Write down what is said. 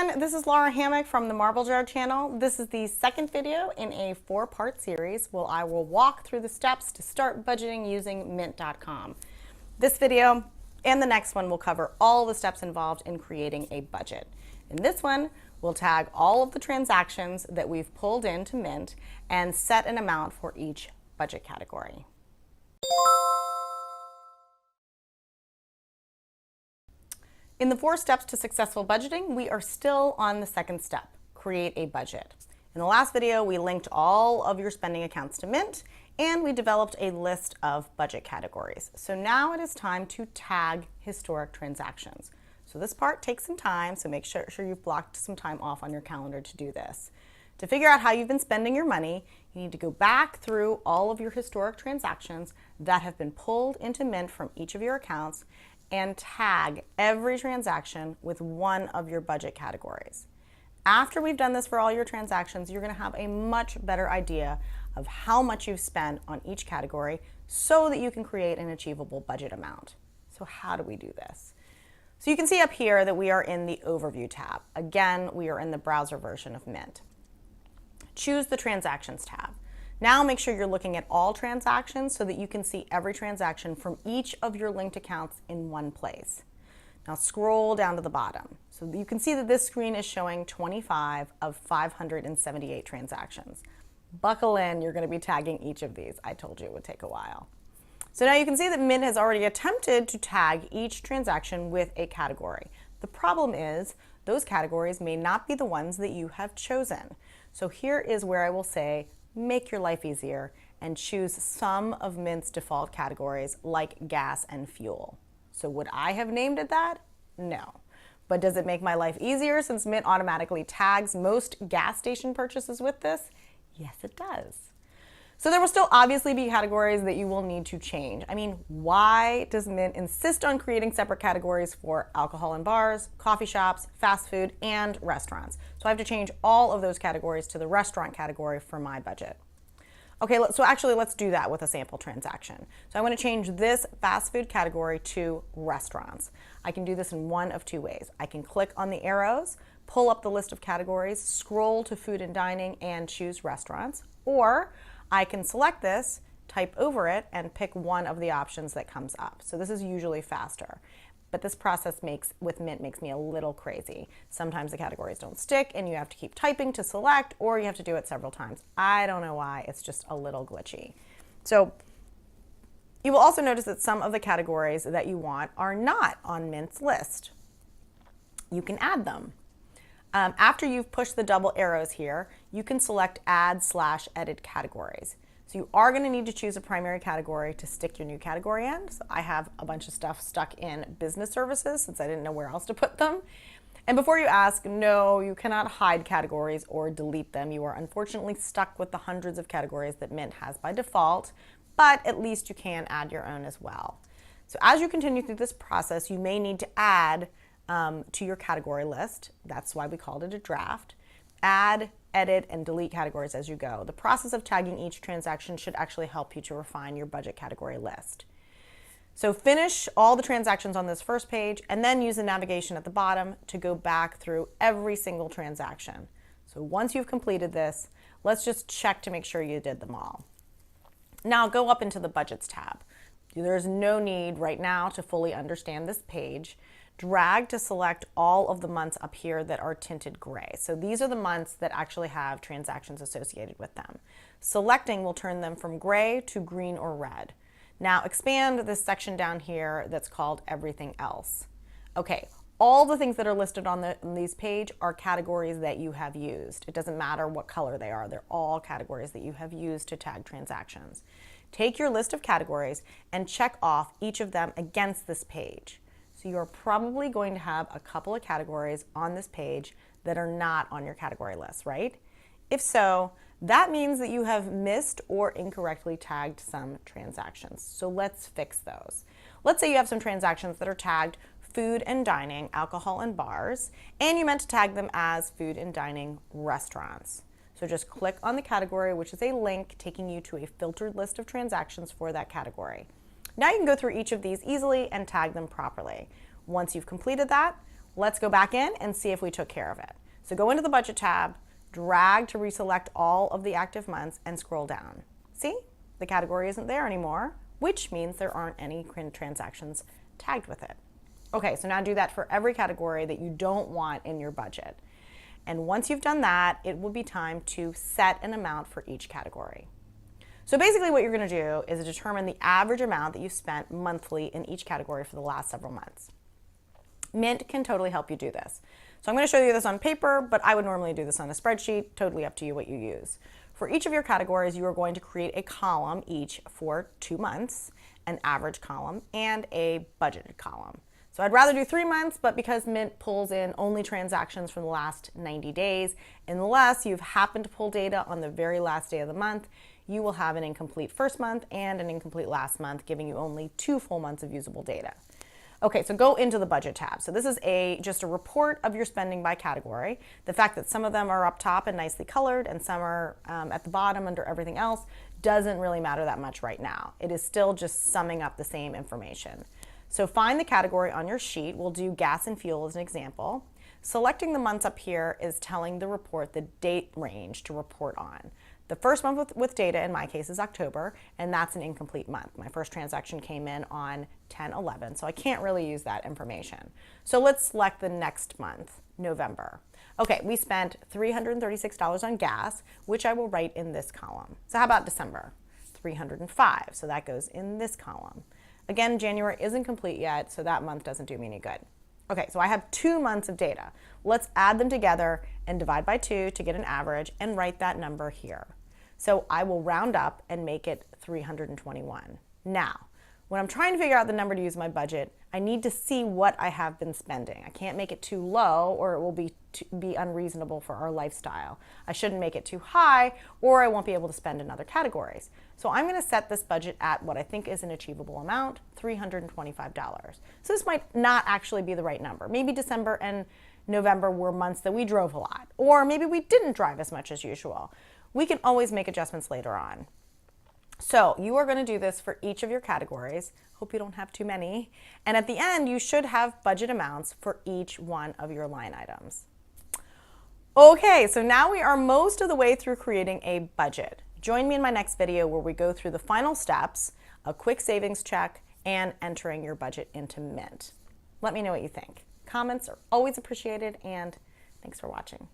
everyone, this is Lara Hammock from the Marble Jar channel. This is the second video in a 4-part series where I will walk through the steps to start budgeting using Mint.com. This video and the next one will cover all the steps involved in creating a budget. In this one, we'll tag all of the transactions that we've pulled into Mint and set an amount for each budget category. In the 4 steps to successful budgeting, we are still on the second step, create a budget. In the last video, we linked all of your spending accounts to Mint, and we developed a list of budget categories. So now it is time to tag historic transactions. So this part takes some time, so make sure you've blocked some time off on your calendar to do this. To figure out how you've been spending your money, you need to go back through all of your historic transactions that have been pulled into Mint from each of your accounts and tag every transaction with one of your budget categories. After we've done this for all your transactions, you're going to have a much better idea of how much you've spent on each category so that you can create an achievable budget amount. So how do we do this? So you can see up here that we are in the Overview tab. Again, we are in the browser version of Mint. Choose the Transactions tab. Now make sure you're looking at all transactions so that you can see every transaction from each of your linked accounts in one place. Now scroll down to the bottom. So you can see that this screen is showing 25 of 578 transactions. Buckle in, you're going to be tagging each of these. I told you it would take a while. So now you can see that Mint has already attempted to tag each transaction with a category. The problem is those categories may not be the ones that you have chosen. So here is where I will say, make your life easier and choose some of Mint's default categories like gas and fuel. So would I have named it that? No. But does it make my life easier since Mint automatically tags most gas station purchases with this? Yes, it does. So there will still obviously be categories that you will need to change. I mean, why does Mint insist on creating separate categories for alcohol and bars, coffee shops, fast food, and restaurants? So I have to change all of those categories to the restaurant category for my budget. Okay, so actually let's do that with a sample transaction. So I want to change this fast food category to restaurants. I can do this in one of 2 ways. I can click on the arrows, pull up the list of categories, scroll to food and dining, and choose restaurants, or I can select this, type over it, and pick one of the options that comes up. So this is usually faster. But this process with Mint makes me a little crazy. Sometimes the categories don't stick and you have to keep typing to select, or you have to do it several times. I don't know why, it's just a little glitchy. So you will also notice that some of the categories that you want are not on Mint's list. You can add them. After you've pushed the double arrows here, you can select Add/Edit categories. So you are going to need to choose a primary category to stick your new category in. So I have a bunch of stuff stuck in business services since I didn't know where else to put them. And before you ask, no, you cannot hide categories or delete them. You are unfortunately stuck with the hundreds of categories that Mint has by default, but at least you can add your own as well. So as you continue through this process, you may need to add to your category list. That's why we called it a draft. Add, edit, and delete categories as you go. The process of tagging each transaction should actually help you to refine your budget category list. So finish all the transactions on this first page and then use the navigation at the bottom to go back through every single transaction. So once you've completed this, let's just check to make sure you did them all. Now go up into the Budgets tab. There's no need right now to fully understand this page. Drag to select all of the months up here that are tinted gray. So these are the months that actually have transactions associated with them. Selecting will turn them from gray to green or red. Now expand this section down here that's called Everything Else. Okay, all the things that are listed on these page are categories that you have used. It doesn't matter what color they are. They're all categories that you have used to tag transactions. Take your list of categories and check off each of them against this page. So you're probably going to have a couple of categories on this page that are not on your category list, right? If so, that means that you have missed or incorrectly tagged some transactions. So let's fix those. Let's say you have some transactions that are tagged food and dining, alcohol and bars, and you meant to tag them as food and dining restaurants. So just click on the category, which is a link taking you to a filtered list of transactions for that category. Now you can go through each of these easily and tag them properly. Once you've completed that, Let's go back in and see if we took care of it. So go into the budget tab, drag to reselect all of the active months, and scroll down. See, the category isn't there anymore, which means there aren't any transactions tagged with it. Okay, so now do that for every category that you don't want in your budget. And once you've done that, it will be time to set an amount for each category. So basically what you're going to do is determine the average amount that you've spent monthly in each category for the last several months. Mint can totally help you do this. So I'm going to show you this on paper, but I would normally do this on a spreadsheet, totally up to you what you use. For each of your categories, you are going to create a column each for 2 months, an average column, and a budgeted column. So I'd rather do 3 months, but because Mint pulls in only transactions from the last 90 days, unless you've happened to pull data on the very last day of the month, you will have an incomplete first month and an incomplete last month, giving you only 2 full months of usable data. Okay, so go into the budget tab. So this is just a report of your spending by category. The fact that some of them are up top and nicely colored and some are at the bottom under everything else doesn't really matter that much right now. It is still just summing up the same information. So find the category on your sheet. We'll do gas and fuel as an example. Selecting the months up here is telling the report the date range to report on. The first month with data in my case is October, and that's an incomplete month. My first transaction came in on 10/11, so I can't really use that information. So let's select the next month, November. Okay, we spent $336 on gas, which I will write in this column. So how about December? 305, so that goes in this column. Again, January isn't complete yet, so that month doesn't do me any good. Okay, so I have 2 months of data. Let's add them together and divide by 2 to get an average and write that number here. So I will round up and make it 321. Now, when I'm trying to figure out the number to use in my budget, I need to see what I have been spending. I can't make it too low or it will be unreasonable for our lifestyle. I shouldn't make it too high or I won't be able to spend in other categories. So I'm going to set this budget at what I think is an achievable amount, $325. So this might not actually be the right number. Maybe December and November were months that we drove a lot, or maybe we didn't drive as much as usual. We can always make adjustments later on. So you are going to do this for each of your categories. Hope you don't have too many. And at the end, you should have budget amounts for each one of your line items. Okay, so now we are most of the way through creating a budget. Join me in my next video where we go through the final steps, a quick savings check, and entering your budget into Mint. Let me know what you think. Comments are always appreciated, and thanks for watching.